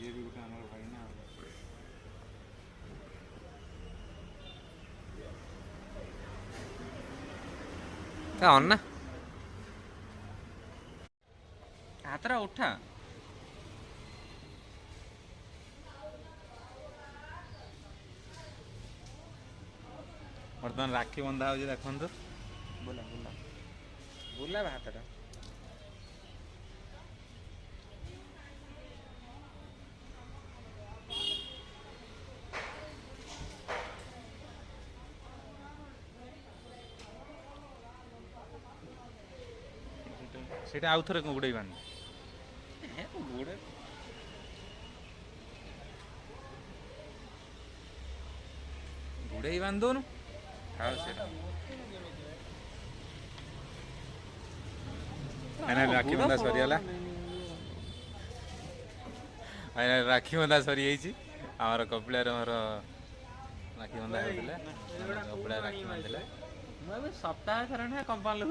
ये भी गोटे आमर भाई ना अन्ना हातरा उठा बर्तमान राखी बंधा हो देखु बुला बुला बुला हाथटा ସେଇଟା ଆଉ ଥରେ ଗୁଡ଼େଇ ବାନ୍ଧ ଗୁଡ଼େ ଗୁଡ଼େଇ ବାନ୍ଧ ଦଉନୁ ଆଉ ସେଇଟା फाइनाल राखी बंधा सरीगला फाइनाल राखी बंधा सरी आमर कपिलार मोर राखी बंधा होता कपिला राखी बांधिला सप्ताह सारा कंपाउंड